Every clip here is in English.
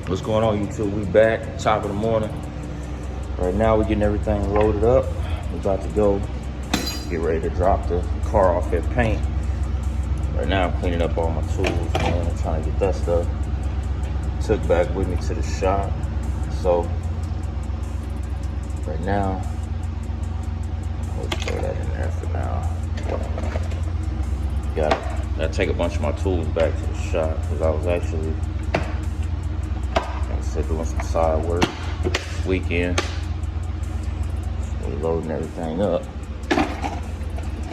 What's going on, YouTube? We back, top of the morning. Right now we're getting everything loaded up. We're about to go get ready to drop the car off at paint. Right now I'm cleaning up all my tools, man. I'm trying to get that stuff took back with me to the shop. So right now, let's throw that in there for now. Gotta take a bunch of my tools back to the shop because I was actually doing some side work this weekend. So we're loading everything up.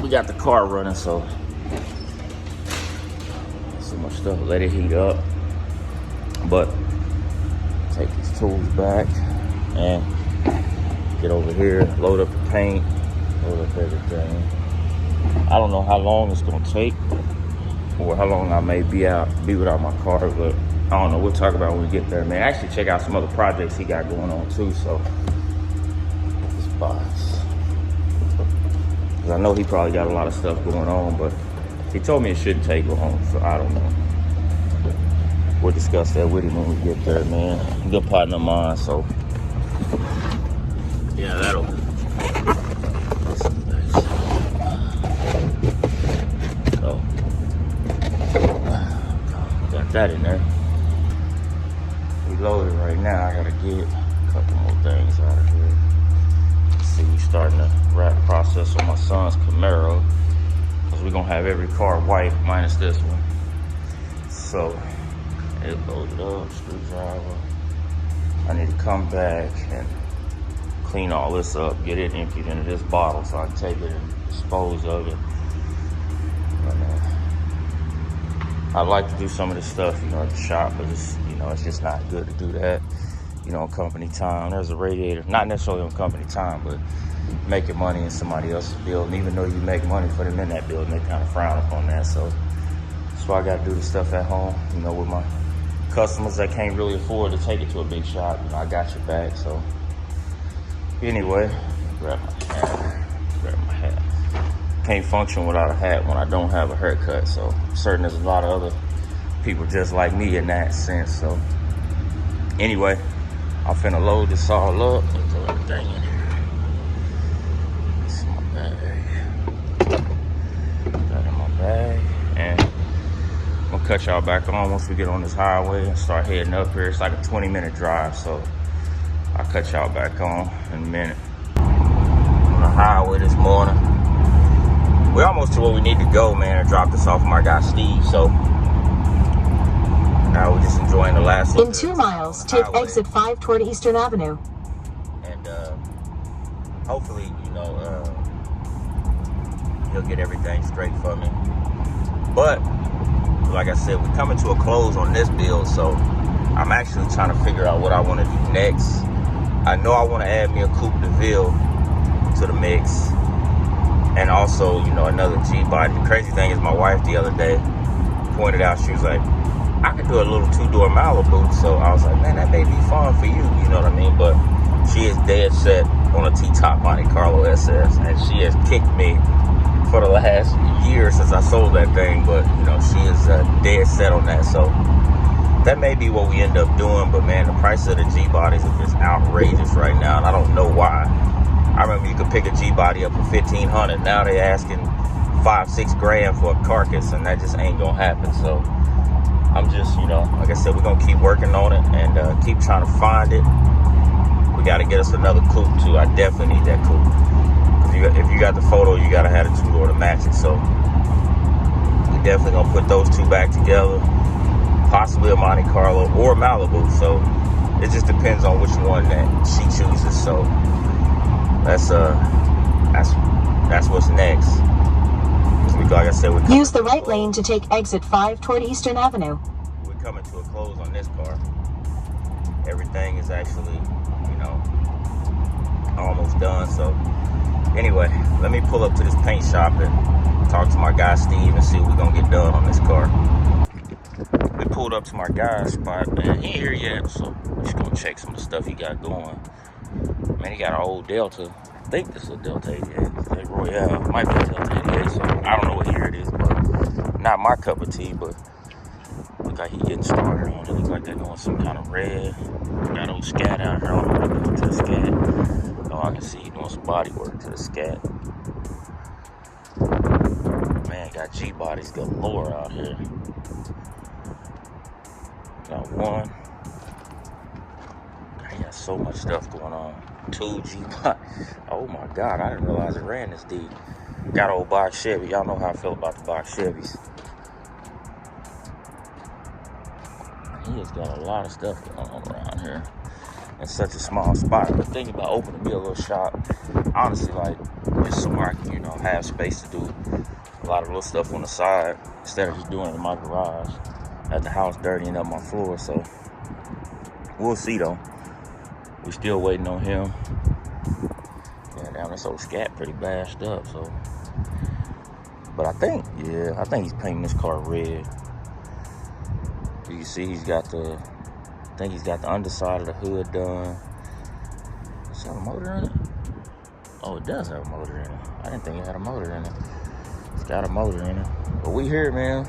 We got the car running, so so much stuff. Let it heat up. But take these tools back and get over here, load up the paint, load up everything. I don't know how long it's gonna take or how long I may be without my car, but I don't know, we'll talk about when we get there, man. Actually check out some other projects he got going on too, so this box. Cause I know he probably got a lot of stuff going on, but he told me it shouldn't take long, so I don't know. We'll discuss that with him when we get there, man. Good partner of mine, so yeah, that'll so got that in there. Loaded right now. I gotta get a couple more things out of here. See, we starting the wrap process on my son's Camaro because we're gonna have every car white minus this one. So it loaded up, screwdriver. I need to come back and clean all this up, get it emptied into this bottle so I can take it and dispose of it. I'd like to do some of this stuff, at the shop, but it's, it's just not good to do that, on company time. There's a radiator, not necessarily on company time, but making money in somebody else's building. Even though you make money for them in that building, they kind of frown upon that. So that's why I got to do the stuff at home, with my customers that can't really afford to take it to a big shop. I got your back. So anyway, grab my hat. Can't function without a hat when I don't have a haircut, so I'm certain there's a lot of other people just like me in that sense. So anyway, I'm finna load this all up and throw everything in here. This is my bag. Put that in my bag, and I'm gonna cut y'all back on once we get on this highway and start heading up here. It's like a 20-minute drive, so I'll cut y'all back on in a minute. On the highway this morning. We're almost to where we need to go, man, and drop this off of my guy Steve. So now we're just enjoying the last. In 2 miles, take exit 5 toward Eastern Avenue. And hopefully, he'll get everything straight for me. But like I said, we're coming to a close on this build, so I'm actually trying to figure out what I want to do next. I know I want to add me a Coupe de Ville to the mix. And also, another G-body. The crazy thing is my wife the other day pointed out, she was like, I could do a little 2-door Malibu. So I was like, man, that may be fun for you, you know what I mean? But she is dead set on a T-top Monte Carlo SS. And she has kicked me for the last year since I sold that thing. But, she is dead set on that. So that may be what we end up doing. But, man, the price of the G-bodies is just outrageous right now. And I don't know why. I remember you could pick a G-body up for $1,500. Now they're asking $5-6 grand for a carcass, and that just ain't gonna happen. So I'm just, like I said, we're gonna keep working on it and keep trying to find it. We gotta get us another coupe too. I definitely need that coupe. If you got the photo, you gotta have the 2-door to match it. So we definitely gonna put those two back together. Possibly a Monte Carlo or a Malibu. So it just depends on which one that she chooses. So that's what's next. Like I said, use the right lane to take exit 5 toward Eastern Avenue. We're coming to a close on this car. Everything is actually, almost done. So anyway, let me pull up to this paint shop and talk to my guy Steve and see what we're gonna get done on this car. We pulled up to my guy's spot, man. He ain't here yet, so we're just gonna check some of the stuff he got going. Man, he got an old Delta. I think this is a Delta 88. It's like Royale. Might be a Delta 88, so I don't know what year it is, but not my cup of tea. But look like he getting started on it. Look like they're doing some kind of red. Got old scat out here. I don't know what they're doing to the scat. Oh, I can see he doing some body work to the scat. Man, got G-bodies galore out here. Got one. He got so much stuff going on. 2 G-bodies. Oh my God, I didn't realize it ran this deep. Got old box Chevy. Y'all know how I feel about the box Chevys. He has got a lot of stuff going on around here in such a small spot. But thinking about opening me a little shop, honestly, like just somewhere I can, have space to do a lot of little stuff on the side instead of just doing it in my garage at the house, dirtying up my floor. So we'll see though. We still waiting on him. Yeah, damn, this old scat pretty bashed up. So, but I think he's painting this car red. You can see he's got the underside of the hood done. Does it have a motor in it? Oh, it does have a motor in it. I didn't think it had a motor in it. It's got a motor in it. But we here, man.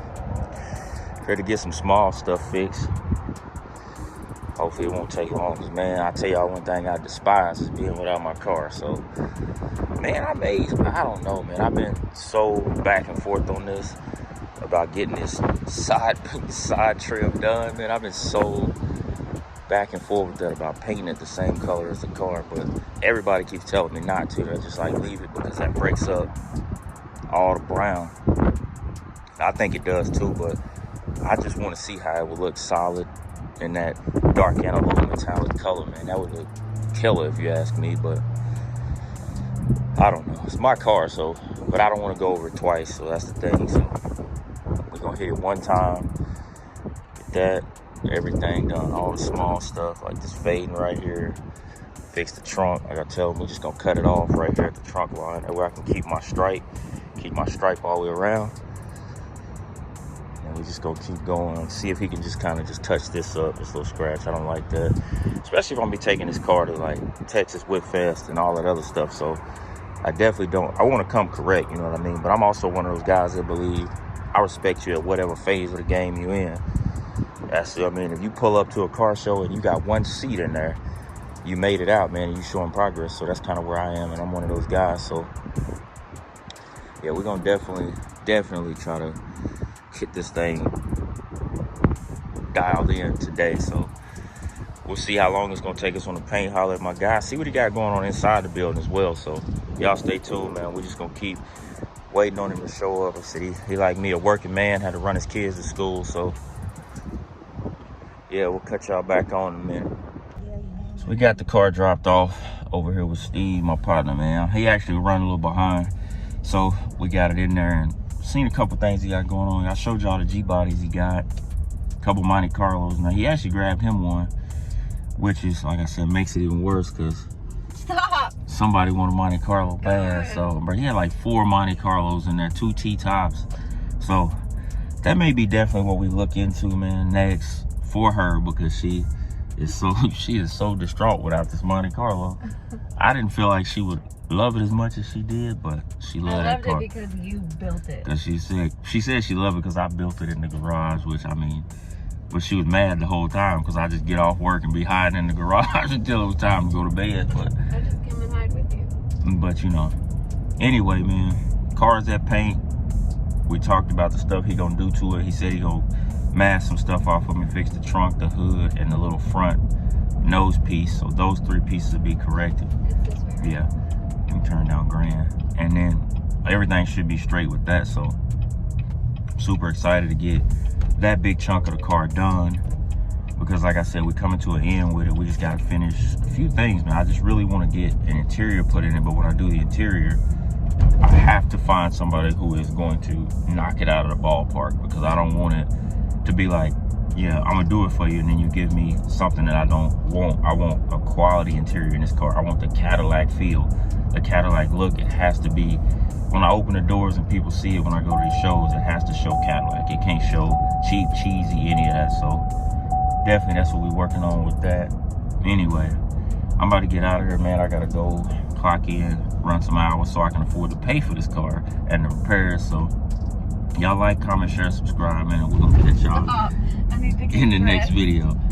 Here to get some small stuff fixed. Hopefully it won't take long. Cause man, I tell y'all one thing I despise is being without my car. So, man, I don't know, man. I've been so back and forth on this about getting this side trim done, man. I've been so back and forth with that about painting it the same color as the car, but everybody keeps telling me not to. They're just like, leave it because that breaks up all the brown. I think it does too, but I just want to see how it would look solid in that dark antelope metallic color, man. That would look killer if you ask me, but I don't know. It's my car, so, but I don't want to go over it twice, so that's the thing. So we're gonna hit it one time, get that, everything done, all the small stuff like this fading right here, fix the trunk. Like I tell them, we're just gonna cut it off right here at the trunk line, that way I can keep my stripe all the way around. And we just gonna keep going, see if he can just kind of just touch this up, this little scratch. I don't like that, especially if I'm gonna be taking this car to like Texas Whip Fest and all that other stuff. So I definitely don't, I want to come correct, you know what I mean? But I'm also one of those guys that believe I respect you at whatever phase of the game you in. That's, I mean, if you pull up to a car show and you got one seat in there, you made it out, man, and you showing progress. So that's kind of where I am, and I'm one of those guys. So yeah, we're gonna definitely try to get this thing dialed in today. So we'll see how long it's gonna take us on the paint. Holler at my guy, see what he got going on inside the building as well. So y'all stay tuned, man. We're just gonna keep waiting on him to show up. I said he like me, a working man, had to run his kids to school. So yeah, we'll cut y'all back on in a minute. So we got the car dropped off over here with Steve, my partner, man. He actually run a little behind, so we got it in there and seen a couple things he got going on. I showed y'all the G-bodies he got, a couple Monte Carlos. Now he actually grabbed him one, which is, like I said, makes it even worse because somebody wanted Monte Carlo bad. So, but he had like 4 Monte Carlos in there, 2 T-tops. So that may be definitely what we look into, man, next for her, because she is so distraught without this Monte Carlo. I didn't feel like she would love it as much as she did, but she loved that car. I loved it because you built it. Because she said she loved it because I built it in the garage, which, I mean, but she was mad the whole time because I just get off work and be hiding in the garage until it was time to go to bed. But I just come and hide with you. But you know, anyway, man, cars that paint. We talked about the stuff he gonna do to it. He said he gonna mask some stuff off of me, fix the trunk, the hood, and the little front nose piece. So those 3 pieces will be corrected. Yeah, and turn down grand, and then everything should be straight with that. So super excited to get that big chunk of the car done, because like I said, we're coming to an end with it. We just got to finish a few things, man. I just really want to get an interior put in it, but when I do the interior, I have to find somebody who is going to knock it out of the ballpark, because I don't want it to be like, yeah, I'm gonna do it for you, and then you give me something that I don't want. I want a quality interior in this car. I want the Cadillac feel, the Cadillac look. It has to be, when I open the doors and people see it when I go to these shows, it has to show Cadillac. It can't show cheap, cheesy, any of that. So definitely that's what we're working on with that. Anyway, I'm about to get out of here, man. I gotta go clock in, run some hours so I can afford to pay for this car and the repairs. So y'all like, comment, share, subscribe, man. We're gonna catch y'all. need to get in the next dressed. video.